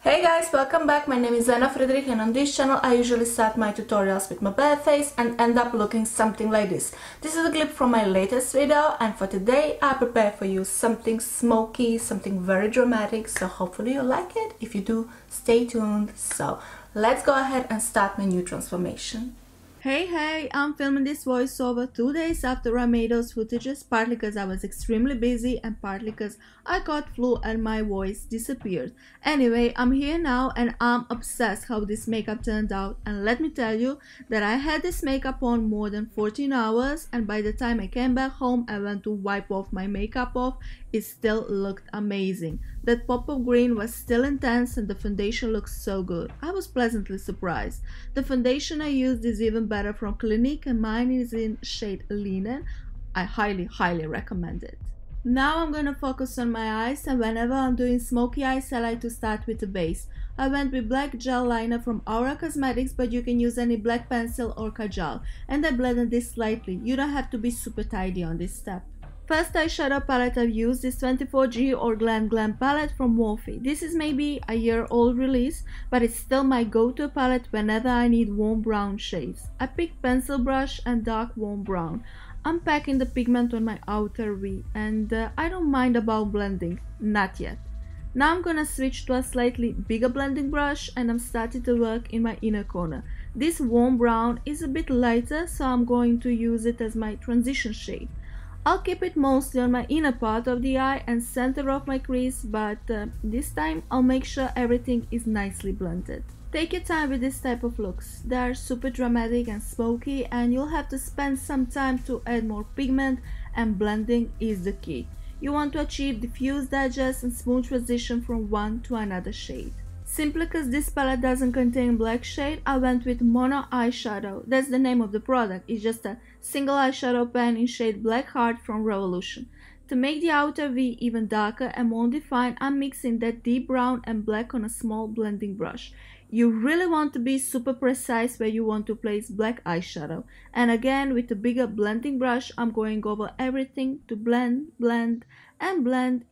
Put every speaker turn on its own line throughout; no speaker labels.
Hey guys, welcome back. My name is I Ena Friedrich and on this channel I usually start my tutorials with my bare face and end up looking something like this. This is a clip from my latest video and for today I prepared for you something smoky, something very dramatic, so hopefully you like it. If you do, stay tuned. So let's go ahead and start my new transformation. Hey, I'm filming this voiceover 2 days after I made those footages, partly because I was extremely busy and partly because I caught flu and my voice disappeared. Anyway, I'm here now and I'm obsessed how this makeup turned out, and let me tell you that I had this makeup on more than 14 hours and by the time I came back home and went to wipe off my makeup off, it still looked amazing. That pop of green was still intense and the foundation looked so good. I was pleasantly surprised. The foundation I used is even better from Clinique and mine is in shade Linen. I highly recommend it. Now I'm gonna focus on my eyes, and whenever I'm doing smoky eyes I like to start with the base. I went with black gel liner from Aura Cosmetics, but you can use any black pencil or kajal, and I blended this slightly. You don't have to be super tidy on this step. First eyeshadow palette I've used is 24G or Glam palette from Morphe. This is maybe a year-old release, but it's still my go-to palette whenever I need warm brown shades. I picked pencil brush and dark warm brown. I'm packing the pigment on my outer V, and I don't mind about blending, not yet. Now I'm gonna switch to a slightly bigger blending brush and I'm starting to work in my inner corner. This warm brown is a bit lighter, so I'm going to use it as my transition shade. I'll keep it mostly on my inner part of the eye and center of my crease, but this time I'll make sure everything is nicely blended. Take your time with this type of looks. They are super dramatic and smoky and you'll have to spend some time to add more pigment, and blending is the key. You want to achieve diffused edges and smooth transition from one to another shade. Simply because this palette doesn't contain black shade, I went with Mono Eyeshadow. That's the name of the product. It's just a single eyeshadow pen in shade Black Heart from Revlution. To make the outer V even darker and more defined, I'm mixing that deep brown and black on a small blending brush. You really want to be super precise where you want to place black eyeshadow. And again, with a bigger blending brush, I'm going over everything to blend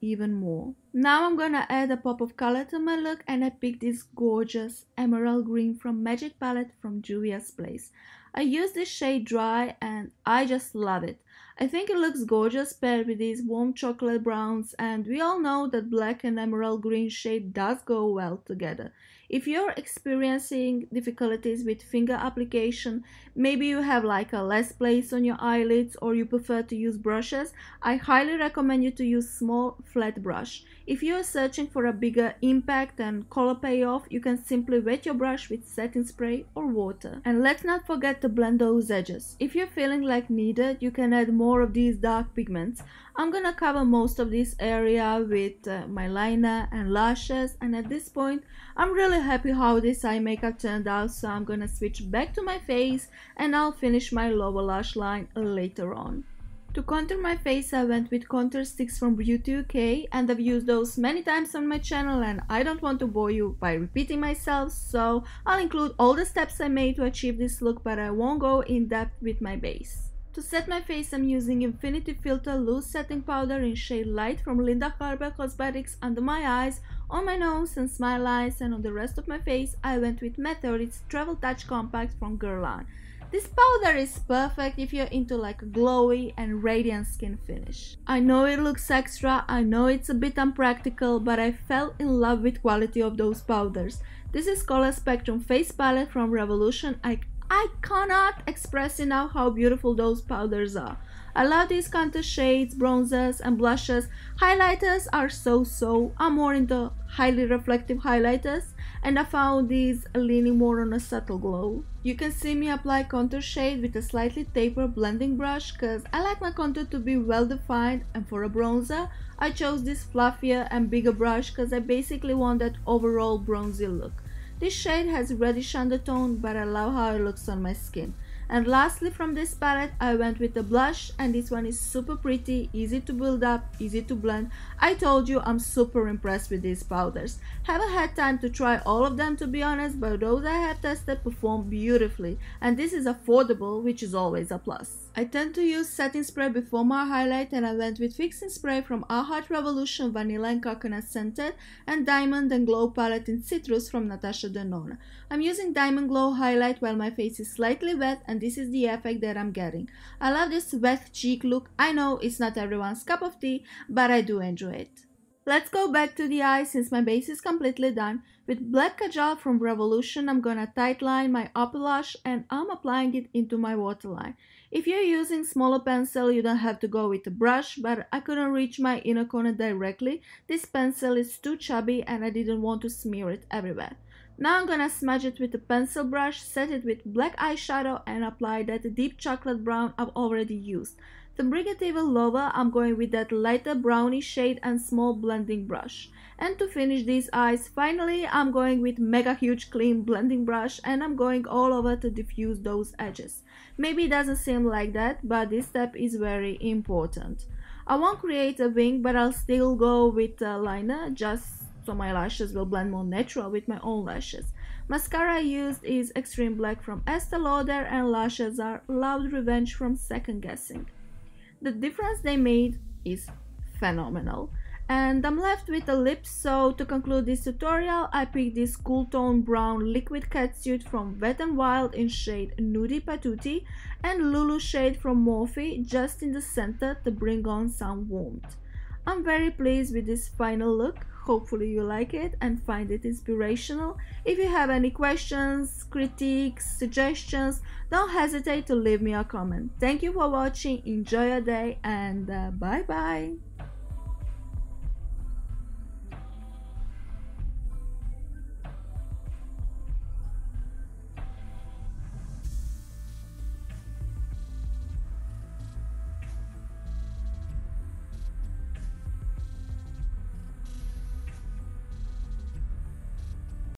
even more. Now I'm gonna add a pop of color to my look, and I picked this gorgeous emerald green from Magic Palette from Juvia's Place. I use this shade dry and I just love it. I think it looks gorgeous paired with these warm chocolate browns, and we all know that black and emerald green shade does go well together. If you're experiencing difficulties with finger application, maybe you have like a less place on your eyelids or you prefer to use brushes, I highly recommend you to use small flat brush. If you are searching for a bigger impact and color payoff, you can simply wet your brush with setting spray or water. And let's not forget to blend those edges. If you're feeling like needed, you can add more of these dark pigments. I'm gonna cover most of this area with my liner and lashes, and at this point I'm really happy how this eye makeup turned out, so I'm gonna switch back to my face and I'll finish my lower lash line later on. To contour my face I went with contour sticks from Beauty UK, and I've used those many times on my channel and I don't want to bore you by repeating myself, so I'll include all the steps I made to achieve this look, but I won't go in depth with my base. To set my face I'm using Infinity Filter Loose Setting Powder in shade Light from Hallberg Cosmetics under my eyes, on my nose and smile lines, and on the rest of my face I went with Meteorites Travel Touch Compact from Guerlain. This powder is perfect if you're into like a glowy and radiant skin finish. I know it looks extra, I know it's a bit unpractical, but I fell in love with quality of those powders. This is Color Spectrum Face Palette from Revlution. I cannot express enough how beautiful those powders are. I love these contour shades, bronzers and blushes. Highlighters are so. I'm more into highly reflective highlighters, and I found these leaning more on a subtle glow. You can see me apply contour shade with a slightly tapered blending brush because I like my contour to be well defined, and for a bronzer I chose this fluffier and bigger brush because I basically want that overall bronzy look. This shade has reddish undertone, but I love how it looks on my skin. And lastly, from this palette I went with the blush, and this one is super pretty, easy to build up, easy to blend. I told you I'm super impressed with these powders. Haven't had time to try all of them to be honest, but those I have tested perform beautifully, and this is affordable, which is always a plus. I tend to use setting spray before my highlight, and I went with fixing spray from Revlution Vanilla and Coconut Scented, and Diamond and Glow palette in Citrus from Natasha Denona. I'm using Diamond Glow highlight while my face is slightly wet, and this is the effect that I'm getting. I love this wet cheek look. I know it's not everyone's cup of tea, but I do enjoy it. Let's go back to the eyes since my base is completely done. With black kajal from Revlution, I'm gonna tightline my upper lash and I'm applying it into my waterline. If you're using smaller pencil, you don't have to go with a brush, but I couldn't reach my inner corner directly. This pencil is too chubby and I didn't want to smear it everywhere. Now I'm gonna smudge it with a pencil brush, set it with black eyeshadow and apply that deep chocolate brown I've already used. To bring it even lower, I'm going with that lighter browny shade and small blending brush. And to finish these eyes, finally I'm going with mega huge clean blending brush and I'm going all over to diffuse those edges. Maybe it doesn't seem like that, but this step is very important. I won't create a wing, but I'll still go with a liner just so my lashes will blend more natural with my own lashes. Mascara I used is Extreme Black from Estee Lauder and lashes are Loud Revenge from Second Guessing. The difference they made is phenomenal. And I'm left with the lips, so to conclude this tutorial, I picked this cool tone brown liquid catsuit from Wet n Wild in shade Nudie Patootie and Lulu shade from Morphe just in the center to bring on some warmth. I'm very pleased with this final look. Hopefully you like it and find it inspirational. If you have any questions, critiques, suggestions, don't hesitate to leave me a comment. Thank you for watching, enjoy your day, and bye bye!